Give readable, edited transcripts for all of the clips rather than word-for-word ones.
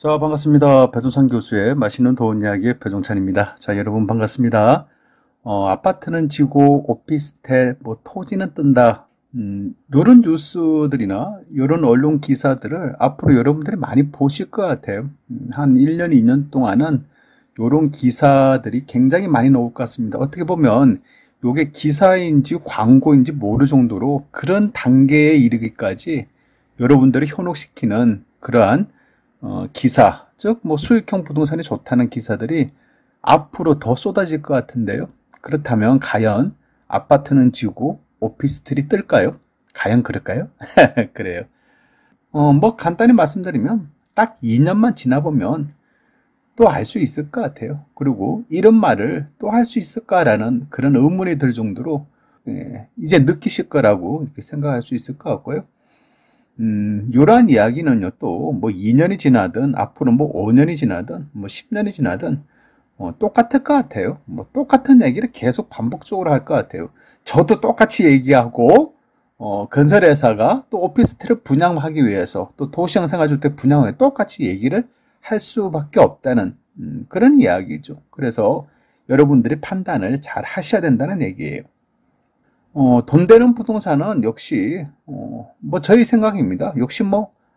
자, 반갑습니다. 배종찬 교수의 맛있는 좋은 이야기의 배종찬입니다. 자, 여러분 반갑습니다. 아파트는 지고 오피스텔, 토지는 뜬다. 요런 뉴스들이나 요런 언론 기사들을 앞으로 여러분들이 많이 보실 것 같아요. 한 1년, 2년 동안은 요런 기사들이 굉장히 많이 나올 것 같습니다. 어떻게 보면 요게 기사인지 광고인지 모를 정도로 그런 단계에 이르기까지 여러분들을 현혹시키는 그러한 기사, 즉 수익형 부동산이 좋다는 기사들이 앞으로 더 쏟아질 것 같은데요. 그렇다면 과연 아파트는 지고 오피스텔이 뜰까요? 과연 그럴까요? 그래요. 간단히 말씀드리면 딱 2년만 지나보면 또 알 수 있을 것 같아요. 그리고 이런 말을 또 할 수 있을까라는 그런 의문이 들 정도로 이제 느끼실 거라고 이렇게 생각할 수 있을 것 같고요. 요러한 이야기는요, 또 2년이 지나든 앞으로 5년이 지나든 10년이 지나든 똑같을 것 같아요. 똑같은 얘기를 계속 반복적으로 할 것 같아요. 저도 똑같이 얘기하고 건설회사가 또 오피스텔을 분양하기 위해서 또 도시형 생활주택 분양을 똑같이 얘기를 할 수밖에 없다는 그런 이야기죠. 그래서 여러분들이 판단을 잘 하셔야 된다는 얘기예요. 돈 되는 부동산은 역시 저희 생각입니다. 역시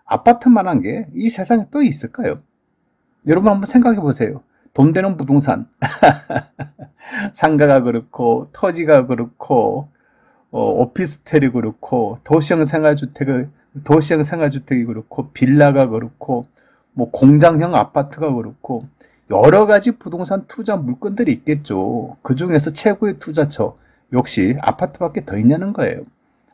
아파트만한 게 이 세상에 또 있을까요? 여러분 한번 생각해 보세요. 돈 되는 부동산 상가가 그렇고 토지가 그렇고 오피스텔이 그렇고 도시형 생활주택이 그렇고 빌라가 그렇고 공장형 아파트가 그렇고 여러 가지 부동산 투자 물건들이 있겠죠. 그 중에서 최고의 투자처 역시 아파트밖에 더 있냐는 거예요.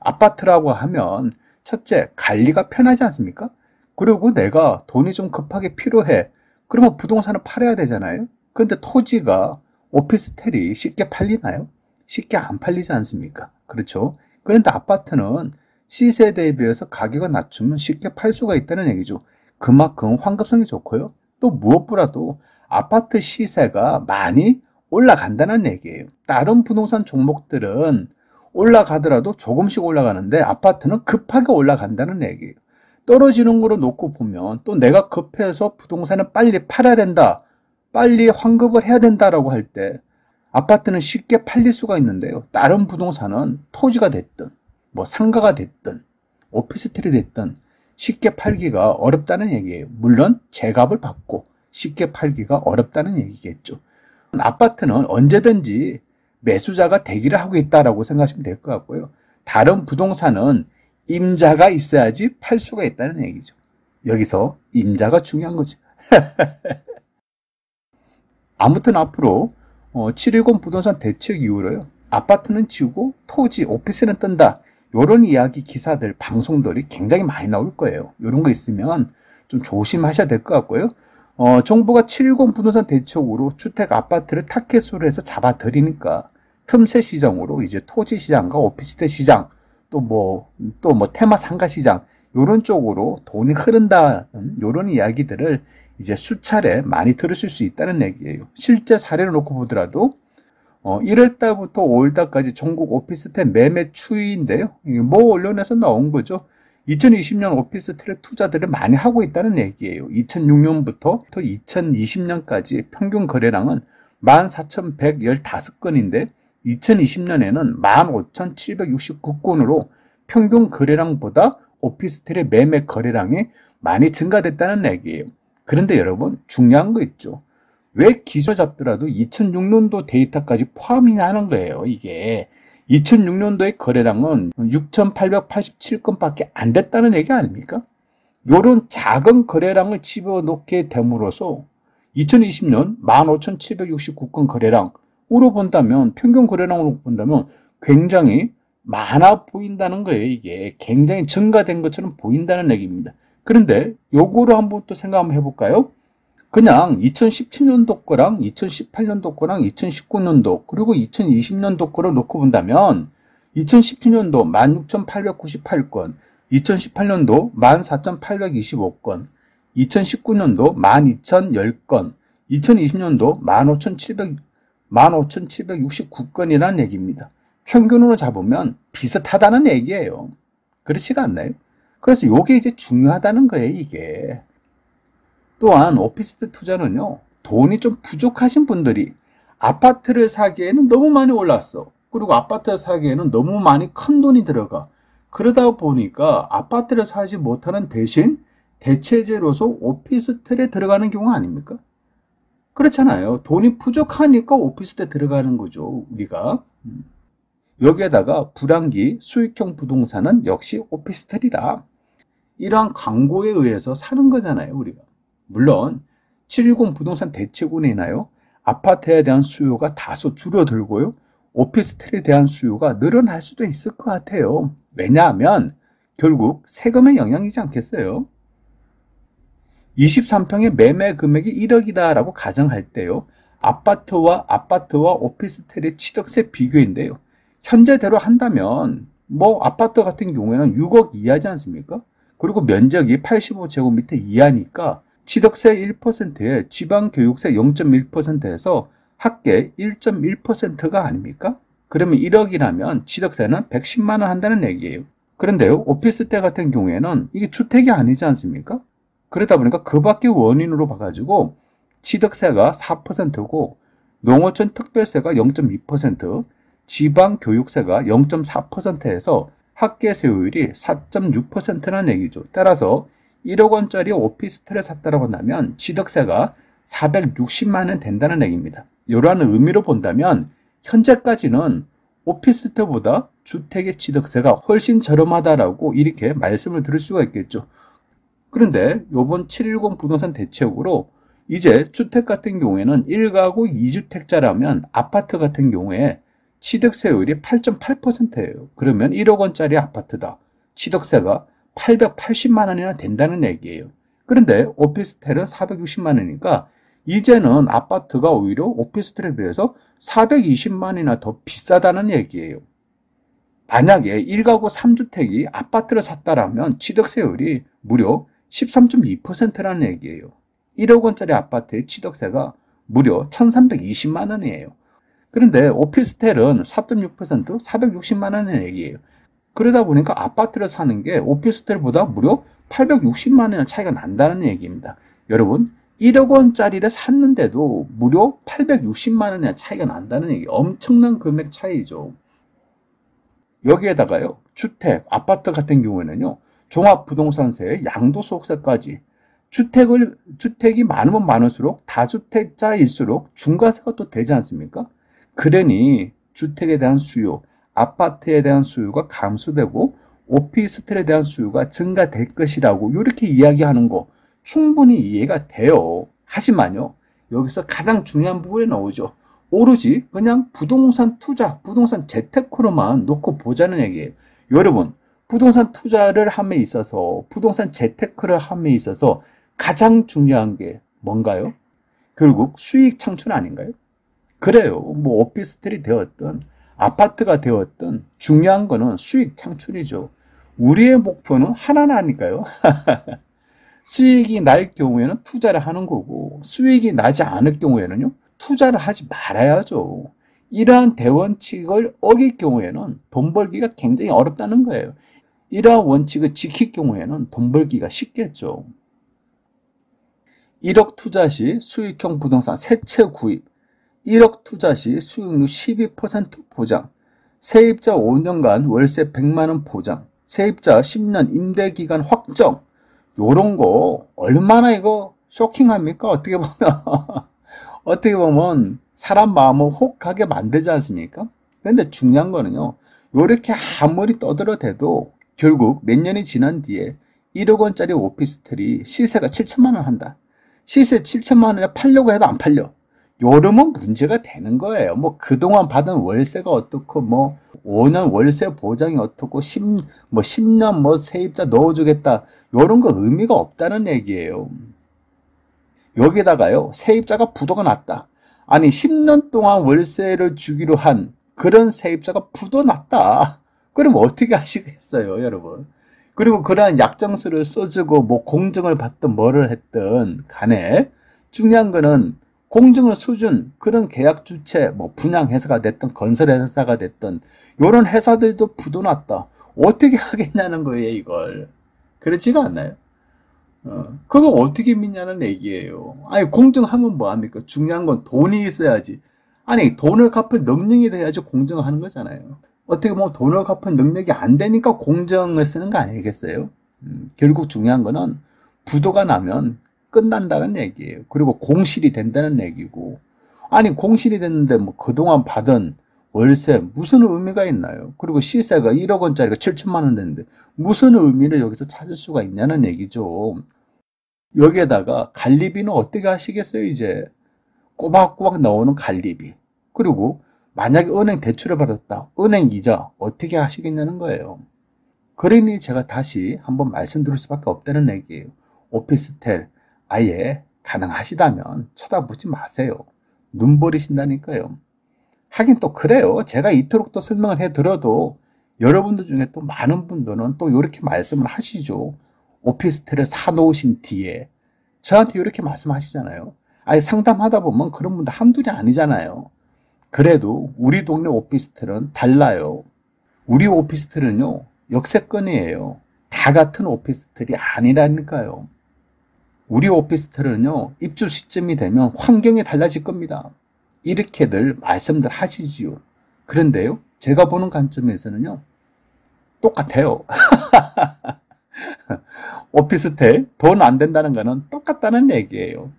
아파트라고 하면 첫째, 관리가 편하지 않습니까? 그리고 내가 돈이 좀 급하게 필요해. 그러면 부동산을 팔아야 되잖아요. 그런데 토지가 오피스텔이 쉽게 팔리나요? 쉽게 안 팔리지 않습니까? 그렇죠? 그런데 아파트는 시세에 대비해서 가격을 낮추면 쉽게 팔 수가 있다는 얘기죠. 그만큼 환급성이 좋고요. 또 무엇보다도 아파트 시세가 많이 올라간다는 얘기예요. 다른 부동산 종목들은 올라가더라도 조금씩 올라가는데 아파트는 급하게 올라간다는 얘기예요. 떨어지는 거로 놓고 보면 또 내가 급해서 부동산을 빨리 팔아야 된다, 빨리 환급을 해야 된다라고 할 때 아파트는 쉽게 팔릴 수가 있는데요. 다른 부동산은 토지가 됐든 상가가 됐든 오피스텔이 됐든 쉽게 팔기가 어렵다는 얘기예요. 물론 제값을 받고 쉽게 팔기가 어렵다는 얘기겠죠. 아파트는 언제든지 매수자가 대기를 하고 있다라고 생각하시면 될 것 같고요. 다른 부동산은 임자가 있어야지 팔 수가 있다는 얘기죠. 여기서 임자가 중요한 거죠. 아무튼 앞으로 710 부동산 대책 이후로요. 아파트는 지고 토지, 오피스는 뜬다. 이런 이야기 기사들, 방송들이 굉장히 많이 나올 거예요. 이런 거 있으면 좀 조심하셔야 될 것 같고요. 정부가 710 부동산 대책으로 주택 아파트를 타켓으로 해서 잡아들이니까 틈새 시장으로 이제 토지 시장과 오피스텔 시장, 또 테마 상가 시장, 요런 쪽으로 돈이 흐른다는 요런 이야기들을 이제 수차례 많이 들으실 수 있다는 얘기예요. 실제 사례를 놓고 보더라도 1월달부터 5월달까지 전국 오피스텔 매매 추이인데요. 언론에서 나온 거죠. 2020년 오피스텔에 투자들을 많이 하고 있다는 얘기예요. 2006년부터 2020년까지 평균 거래량은 14,115건인데 2020년에는 15,769건으로 평균 거래량보다 오피스텔의 매매 거래량이 많이 증가됐다는 얘기예요. 그런데 여러분 중요한 거 있죠. 왜 기존 잡더라도 2006년도 데이터까지 포함이 하는 거예요. 이게 2006년도의 거래량은 6,887건밖에 안 됐다는 얘기 아닙니까? 요런 작은 거래량을 집어넣게 됨으로써 2020년 15,769건 거래량으로 본다면, 평균 거래량으로 본다면 굉장히 많아 보인다는 거예요. 이게 굉장히 증가된 것처럼 보인다는 얘기입니다. 그런데 요거를 한번 또 생각 한번 해볼까요? 그냥 2017년도 거랑 2018년도 거랑 2019년도 그리고 2020년도 거를 놓고 본다면 2017년도 16,898건, 2018년도 14,825건, 2019년도 12,010건, 2020년도 15,769건이라는 얘기입니다. 평균으로 잡으면 비슷하다는 얘기예요. 그렇지가 않나요? 그래서 요게 이제 중요하다는 거예요, 이게. 또한 오피스텔 투자는요, 돈이 좀 부족하신 분들이 아파트를 사기에는 너무 많이 올랐어. 그리고 아파트를 사기에는 너무 많이 큰 돈이 들어가. 그러다 보니까 아파트를 사지 못하는 대신 대체제로서 오피스텔에 들어가는 경우 아닙니까? 그렇잖아요. 돈이 부족하니까 오피스텔에 들어가는 거죠, 우리가. 여기에다가 불황기 수익형 부동산은 역시 오피스텔이다. 이러한 광고에 의해서 사는 거잖아요, 우리가. 물론 710 부동산 대책으로 인하여 아파트에 대한 수요가 다소 줄어들고요, 오피스텔에 대한 수요가 늘어날 수도 있을 것 같아요. 왜냐하면 결국 세금의 영향이지 않겠어요? 23평의 매매 금액이 1억이다 라고 가정할 때요, 아파트와 오피스텔의 취득세 비교인데요, 현재대로 한다면 아파트 같은 경우에는 6억 이하지 않습니까? 그리고 면적이 85제곱미터 이하니까 취득세 1%에 지방교육세 0.1%에서 합계 1.1%가 아닙니까? 그러면 1억이라면 취득세는 110만 원 한다는 얘기예요. 그런데요, 오피스텔 같은 경우에는 이게 주택이 아니지 않습니까? 그러다 보니까 그 밖의 원인으로 봐가지고 취득세가 4%고 농어촌 특별세가 0.2%, 지방교육세가 0.4%에서 합계 세율이 4.6%라는 얘기죠. 따라서 1억 원짜리 오피스텔을 샀다고 한다면 취득세가 460만 원 된다는 얘기입니다. 이러한 의미로 본다면 현재까지는 오피스텔보다 주택의 취득세가 훨씬 저렴하다라고 이렇게 말씀을 드릴 수가 있겠죠. 그런데 이번 710 부동산 대책으로 이제 주택 같은 경우에는 1가구 2주택자라면 아파트 같은 경우에 취득세율이 8.8%예요. 그러면 1억 원짜리 아파트다. 취득세가 880만 원이나 된다는 얘기예요. 그런데 오피스텔은 460만 원이니까 이제는 아파트가 오히려 오피스텔에 비해서 420만 원이나 더 비싸다는 얘기예요. 만약에 1가구 3주택이 아파트를 샀다라면 취득세율이 무려 13.2%라는 얘기예요. 1억 원짜리 아파트의 취득세가 무려 1320만 원이에요. 그런데 오피스텔은 4.6%, 460만 원의 얘기예요. 그러다 보니까 아파트를 사는 게 오피스텔보다 무려 860만 원의 차이가 난다는 얘기입니다. 여러분, 1억 원짜리를 샀는데도 무려 860만 원의 차이가 난다는 얘기. 엄청난 금액 차이죠. 여기에다가요, 주택, 아파트 같은 경우에는요, 종합부동산세, 양도소득세까지 주택이 많으면 많을수록 다주택자일수록 중과세가 또 되지 않습니까? 그러니 주택에 대한 수요, 아파트에 대한 수요가 감소되고 오피스텔에 대한 수요가 증가될 것이라고 이렇게 이야기하는 거 충분히 이해가 돼요. 하지만요, 여기서 가장 중요한 부분에 나오죠. 오로지 그냥 부동산 투자, 부동산 재테크로만 놓고 보자는 얘기예요. 여러분, 부동산 투자를 함에 있어서, 부동산 재테크를 함에 있어서 가장 중요한 게 뭔가요? 결국 수익 창출 아닌가요? 그래요. 오피스텔이 되었든 아파트가 되었든 중요한 거는 수익 창출이죠. 우리의 목표는 하나라니까요. 수익이 날 경우에는 투자를 하는 거고, 수익이 나지 않을 경우에는요, 투자를 하지 말아야죠. 이러한 대원칙을 어길 경우에는 돈 벌기가 굉장히 어렵다는 거예요. 이러한 원칙을 지킬 경우에는 돈 벌기가 쉽겠죠. 1억 투자 시 수익형 부동산 세채 구입, 1억 투자 시 수익률 12% 보장, 세입자 5년간 월세 100만원 보장, 세입자 10년 임대기간 확정, 요런 거 얼마나 이거 쇼킹합니까? 어떻게 보면 어떻게 보면 사람 마음을 혹하게 만들지 않습니까? 그런데 중요한 거는요, 요렇게 아무리 떠들어대도 결국 몇 년이 지난 뒤에 1억 원짜리 오피스텔이 시세가 7천만 원 한다. 시세 7천만 원에 팔려고 해도 안 팔려. 요러면 문제가 되는 거예요. 그동안 받은 월세가 어떻고, 5년 월세 보장이 어떻고, 10년 세입자 넣어주겠다. 요런 거 의미가 없다는 얘기예요. 여기다가요, 세입자가 부도가 났다. 아니, 10년 동안 월세를 주기로 한 그런 세입자가 부도 났다. 그럼 어떻게 하시겠어요, 여러분? 그리고 그러한 약정서를 써주고, 공증을 받든 뭐를 했든 간에, 중요한 거는 공증을 써준 그런 계약 주체, 분양회사가 됐든 건설회사가 됐든 이런 회사들도 부도 났다. 어떻게 하겠냐는 거예요, 이걸. 그렇지가 않나요? 그거 어떻게 믿냐는 얘기예요. 아니, 공정하면 뭐합니까? 중요한 건 돈이 있어야지. 아니, 돈을 갚을 능력이 돼야지 공정을 하는 거잖아요. 어떻게 보면 돈을 갚을 능력이 안 되니까 공정을 쓰는 거 아니겠어요? 결국 중요한 거는 부도가 나면 끝난다는 얘기예요. 그리고 공실이 된다는 얘기고. 아니, 공실이 됐는데 뭐 그동안 받은 월세 무슨 의미가 있나요? 그리고 시세가 1억 원짜리가 7천만 원 되는데 무슨 의미를 여기서 찾을 수가 있냐는 얘기죠. 여기에다가 관리비는 어떻게 하시겠어요, 이제? 꼬박꼬박 나오는 관리비. 그리고 만약에 은행 대출을 받았다. 은행 이자 어떻게 하시겠냐는 거예요. 그러니 제가 다시 한번 말씀드릴 수밖에 없다는 얘기예요. 오피스텔 아예 가능하시다면 쳐다보지 마세요. 눈 버리신다니까요. 하긴 또 그래요. 제가 이토록 또 설명을 해드려도 여러분들 중에 또 많은 분들은 또 이렇게 말씀을 하시죠. 오피스텔을 사놓으신 뒤에 저한테 이렇게 말씀하시잖아요. 아니, 상담하다 보면 그런 분들 한둘이 아니잖아요. 그래도 우리 동네 오피스텔은 달라요. 우리 오피스텔은요, 역세권이에요. 다 같은 오피스텔이 아니라니까요. 우리 오피스텔은요, 입주 시점이 되면 환경이 달라질 겁니다. 이렇게들 말씀들 하시지요. 그런데요, 제가 보는 관점에서는요, 똑같아요. 오피스텔 돈 안 된다는 거는 똑같다는 얘기예요.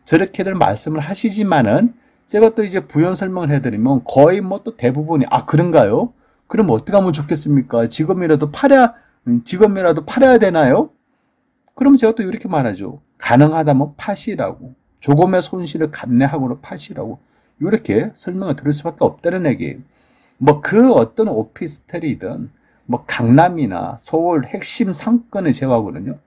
저렇게들 말씀을 하시지만은 제가 또 이제 부연 설명을 해드리면 거의 뭐 또 대부분이 그런가요? 그럼 어떻게 하면 좋겠습니까? 지금이라도 팔아야 되나요? 그러면 제가 또 이렇게 말하죠. 가능하다면 파시라고. 조금의 손실을 감내하고 파시라고. 이렇게 설명을 드릴 수밖에 없다는 얘기예요. 뭐 그 어떤 오피스텔이든 뭐 강남이나 서울 핵심 상권을 제외하고는요.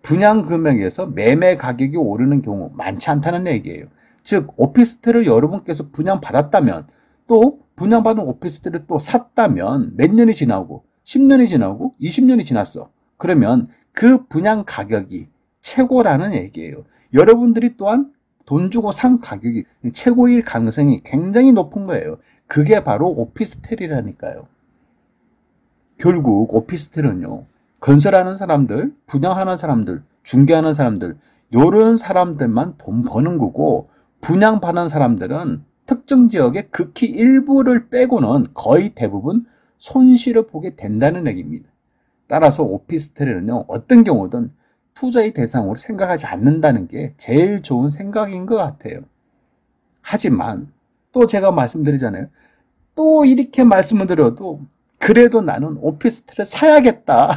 분양 금액에서 매매 가격이 오르는 경우 많지 않다는 얘기예요. 즉 오피스텔을 여러분께서 분양받았다면 또 분양받은 오피스텔을 또 샀다면 몇 년이 지나고 10년이 지나고 20년이 지났어. 그러면 그 분양 가격이 최고라는 얘기예요. 여러분들이 또한 돈 주고 산 가격이 최고일 가능성이 굉장히 높은 거예요. 그게 바로 오피스텔이라니까요. 결국 오피스텔은요. 건설하는 사람들, 분양하는 사람들, 중개하는 사람들 이런 사람들만 돈 버는 거고 분양받는 사람들은 특정 지역의 극히 일부를 빼고는 거의 대부분 손실을 보게 된다는 얘기입니다. 따라서 오피스텔은요. 어떤 경우든 투자의 대상으로 생각하지 않는다는 게 제일 좋은 생각인 것 같아요. 하지만 또 제가 말씀드리잖아요. 또 이렇게 말씀을 드려도 그래도 나는 오피스텔을 사야겠다.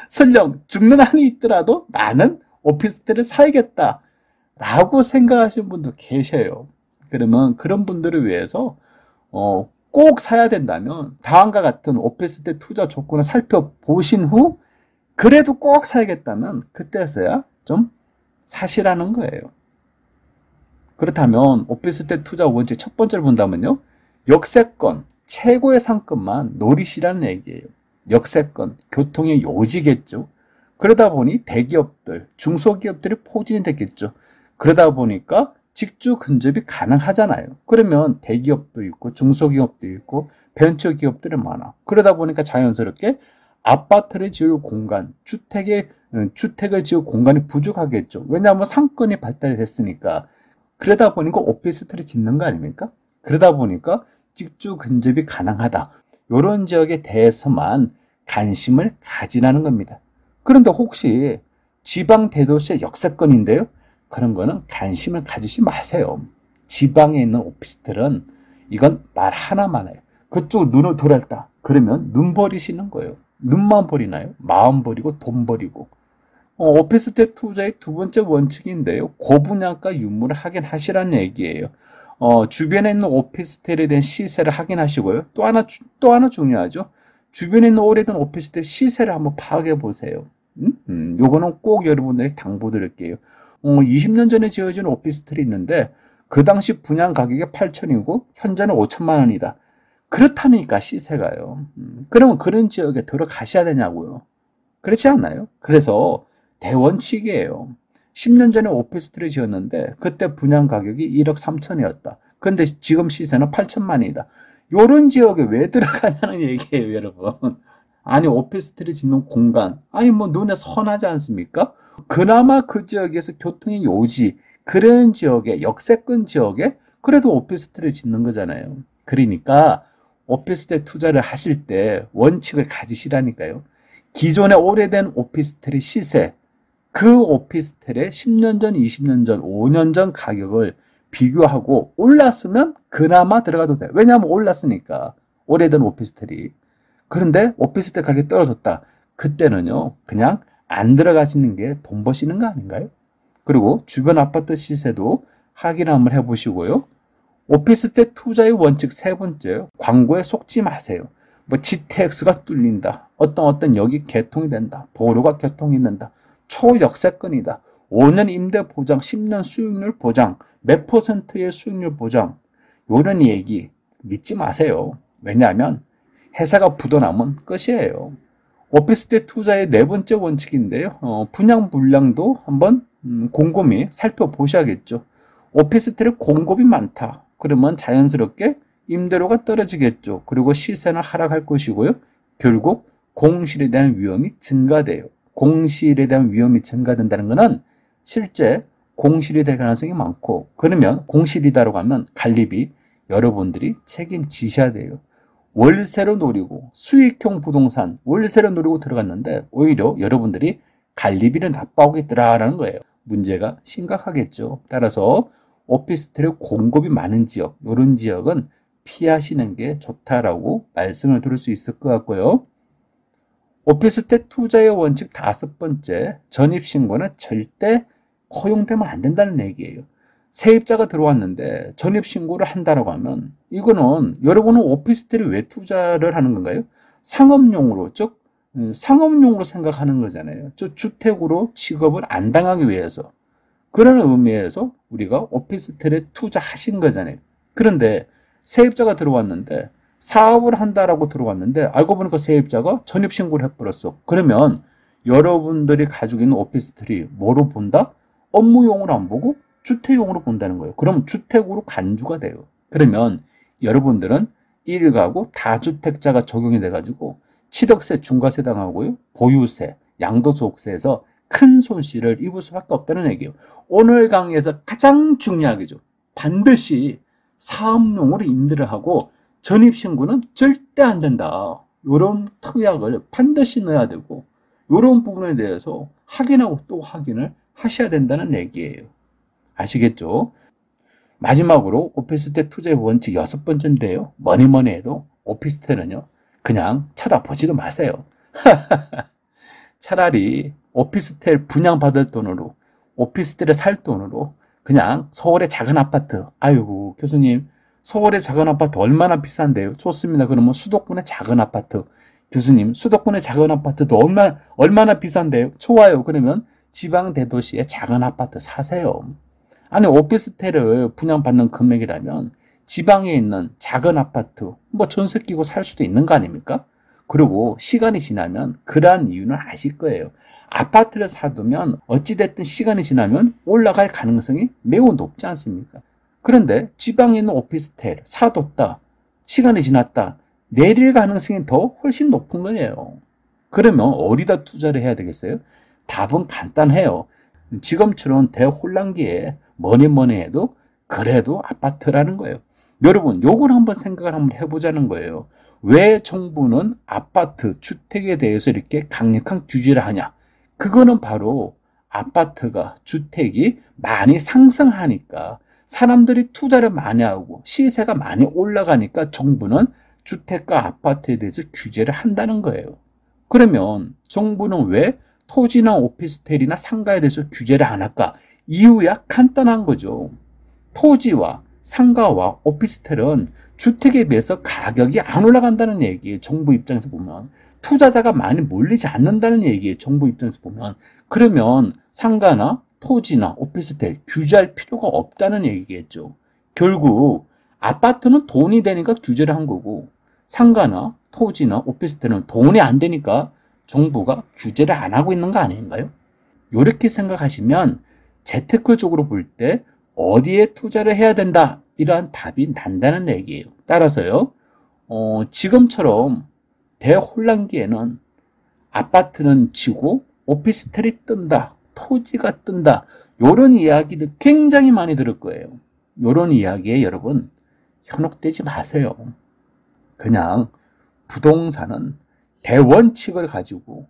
설령 죽는 한이 있더라도 나는 오피스텔을 사야겠다. 라고 생각하시는 분도 계셔요. 그러면 그런 분들을 위해서 꼭 사야 된다면 다음과 같은 오피스텔 투자 조건을 살펴보신 후 그래도 꼭 사야겠다면 그때서야 좀 사시라는 거예요. 그렇다면 오피스텔 투자 원칙 첫 번째로 본다면요. 역세권, 최고의 상권만 노리시라는 얘기예요. 역세권, 교통의 요지겠죠. 그러다 보니 대기업들, 중소기업들이 포진이 됐겠죠. 그러다 보니까 직주 근접이 가능하잖아요. 그러면 대기업도 있고 중소기업도 있고 벤처기업들이 많아. 그러다 보니까 자연스럽게 아파트를 지을 공간, 주택을 지을 공간이 부족하겠죠. 왜냐하면 상권이 발달이 됐으니까. 그러다 보니까 오피스텔을 짓는 거 아닙니까? 그러다 보니까 직주 근접이 가능하다. 이런 지역에 대해서만 관심을 가지라는 겁니다. 그런데 혹시 지방 대도시의 역세권인데요? 그런 거는 관심을 가지지 마세요. 지방에 있는 오피스텔은 이건 말 하나만 해요. 그쪽 눈을 돌았다. 그러면 눈 버리시는 거예요. 눈만 버리나요? 마음 버리고 돈 버리고. 오피스텔 투자의 두 번째 원칙인데요. 고분양가 유무를 확인하시라는 얘기예요. 주변에 있는 오피스텔에 대한 시세를 확인하시고요. 또 하나 중요하죠. 주변에 있는 오래된 오피스텔 시세를 한번 파악해 보세요. 요거는 꼭 여러분들에게 당부드릴게요. 20년 전에 지어진 오피스텔이 있는데 그 당시 분양 가격이 8천이고 현재는 5천만 원이다. 그렇다니까 시세가요. 그러면 그런 지역에 들어가셔야 되냐고요. 그렇지 않나요? 그래서 대원칙이에요. 10년 전에 오피스텔을 지었는데 그때 분양 가격이 1억 3천이었다. 근데 지금 시세는 8천만이다. 요런 지역에 왜 들어가냐는 얘기예요, 여러분. 아니 오피스텔이 짓는 공간, 아니 뭐 눈에 선하지 않습니까? 그나마 그 지역에서 교통이 요지, 그런 지역에, 역세권 지역에 그래도 오피스텔을 짓는 거잖아요. 그러니까 오피스텔 투자를 하실 때 원칙을 가지시라니까요. 기존의 오래된 오피스텔의 시세, 그 오피스텔의 10년 전, 20년 전, 5년 전 가격을 비교하고 올랐으면 그나마 들어가도 돼. 왜냐하면 올랐으니까. 오래된 오피스텔이. 그런데 오피스텔 가격이 떨어졌다. 그때는요, 그냥 안 들어가시는 게 돈 버시는 거 아닌가요? 그리고 주변 아파트 시세도 확인 한번 해보시고요. 오피스텔 투자의 원칙 세 번째, 광고에 속지 마세요. 뭐 GTX가 뚫린다. 어떤 역이 개통이 된다. 도로가 개통이 된다. 초역세권이다. 5년 임대 보장, 10년 수익률 보장, 몇 %의 수익률 보장. 이런 얘기 믿지 마세요. 왜냐하면 회사가 부도나면 끝이에요. 오피스텔 투자의 네 번째 원칙인데요. 분양 물량도 한번 곰곰이 살펴보셔야겠죠. 오피스텔에 공급이 많다. 그러면 자연스럽게 임대료가 떨어지겠죠. 그리고 시세는 하락할 것이고요. 결국 공실에 대한 위험이 증가돼요. 공실에 대한 위험이 증가된다는 것은 실제 공실이 될 가능성이 많고, 그러면 공실이다라고 하면 관리비 여러분들이 책임지셔야 돼요. 월세로 노리고 수익형 부동산 월세로 노리고 들어갔는데 오히려 여러분들이 관리비를 납부하겠더라라는 거예요. 문제가 심각하겠죠. 따라서 오피스텔의 공급이 많은 지역, 이런 지역은 피하시는 게 좋다라고 말씀을 드릴 수 있을 것 같고요. 오피스텔 투자의 원칙 다섯 번째, 전입신고는 절대 허용되면 안 된다는 얘기예요. 세입자가 들어왔는데 전입신고를 한다라고 하면 이거는 여러분은 오피스텔에 왜 투자를 하는 건가요? 상업용으로, 즉 상업용으로 생각하는 거잖아요. 즉 주택으로 취급을 안 당하기 위해서. 그런 의미에서 우리가 오피스텔에 투자하신 거잖아요. 그런데 세입자가 들어왔는데 사업을 한다라고 들어왔는데 알고 보니까 세입자가 전입신고를 해버렸어. 그러면 여러분들이 가지고 있는 오피스텔이 뭐로 본다? 업무용으로 안 보고 주택용으로 본다는 거예요. 그럼 주택으로 간주가 돼요. 그러면 여러분들은 1가구 다주택자가 적용이 돼가지고 취득세, 중과세 당하고요. 보유세, 양도소득세에서 큰 손실을 입을 수밖에 없다는 얘기예요. 오늘 강의에서 가장 중요하게죠. 반드시 사업용으로 임대를 하고 전입신고는 절대 안 된다. 이런 특약을 반드시 넣어야 되고 이런 부분에 대해서 확인하고 또 확인을 하셔야 된다는 얘기예요. 아시겠죠? 마지막으로 오피스텔 투자의 원칙 여섯 번째인데요. 뭐니 해도 오피스텔은요. 그냥 쳐다보지도 마세요. 차라리 오피스텔 분양받을 돈으로 오피스텔에 살 돈으로 그냥 서울의 작은 아파트, 아이고 교수님 서울의 작은 아파트 얼마나 비싼데요? 좋습니다. 그러면 수도권의 작은 아파트, 교수님 수도권의 작은 아파트도 얼마나 비싼데요? 좋아요. 그러면 지방 대도시의 작은 아파트 사세요. 아니 오피스텔을 분양받는 금액이라면 지방에 있는 작은 아파트 뭐 전세 끼고 살 수도 있는 거 아닙니까? 그리고 시간이 지나면 그러한 이유는 아실 거예요. 아파트를 사두면 어찌됐든 시간이 지나면 올라갈 가능성이 매우 높지 않습니까? 그런데 지방에 있는 오피스텔 사뒀다, 시간이 지났다, 내릴 가능성이 더 훨씬 높은 거예요. 그러면 어디다 투자를 해야 되겠어요? 답은 간단해요. 지금처럼 대혼란기에 뭐니 해도 그래도 아파트라는 거예요. 여러분 요걸 한번 생각을 한번 해보자는 거예요. 왜 정부는 아파트, 주택에 대해서 이렇게 강력한 규제를 하냐? 그거는 바로 아파트가, 주택이 많이 상승하니까 사람들이 투자를 많이 하고 시세가 많이 올라가니까 정부는 주택과 아파트에 대해서 규제를 한다는 거예요. 그러면 정부는 왜 토지나 오피스텔이나 상가에 대해서 규제를 안 할까? 이유야 간단한 거죠. 토지와 상가와 오피스텔은 주택에 비해서 가격이 안 올라간다는 얘기예요. 정부 입장에서 보면. 투자자가 많이 몰리지 않는다는 얘기예요. 정부 입장에서 보면. 그러면 상가나 토지나 오피스텔 규제할 필요가 없다는 얘기겠죠. 결국 아파트는 돈이 되니까 규제를 한 거고 상가나 토지나 오피스텔은 돈이 안 되니까 정부가 규제를 안 하고 있는 거 아닌가요? 이렇게 생각하시면 재테크적으로 볼 때 어디에 투자를 해야 된다, 이러한 답이 난다는 얘기예요. 따라서요, 지금처럼 대혼란기에는 아파트는 지고 오피스텔이 뜬다, 토지가 뜬다, 요런 이야기들 굉장히 많이 들을 거예요. 요런 이야기에 여러분 현혹되지 마세요. 그냥 부동산은 대원칙을 가지고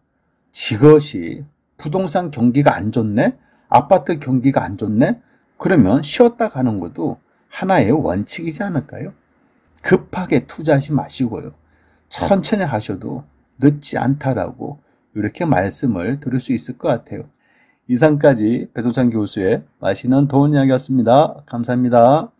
지것이 부동산 경기가 안 좋네? 아파트 경기가 안 좋네? 그러면 쉬었다 가는 것도 하나의 원칙이지 않을까요? 급하게 투자하지 마시고요. 천천히 하셔도 늦지 않다라고 이렇게 말씀을 드릴 수 있을 것 같아요. 이상까지 배종찬 교수의 맛있는 돈 이야기였습니다. 감사합니다.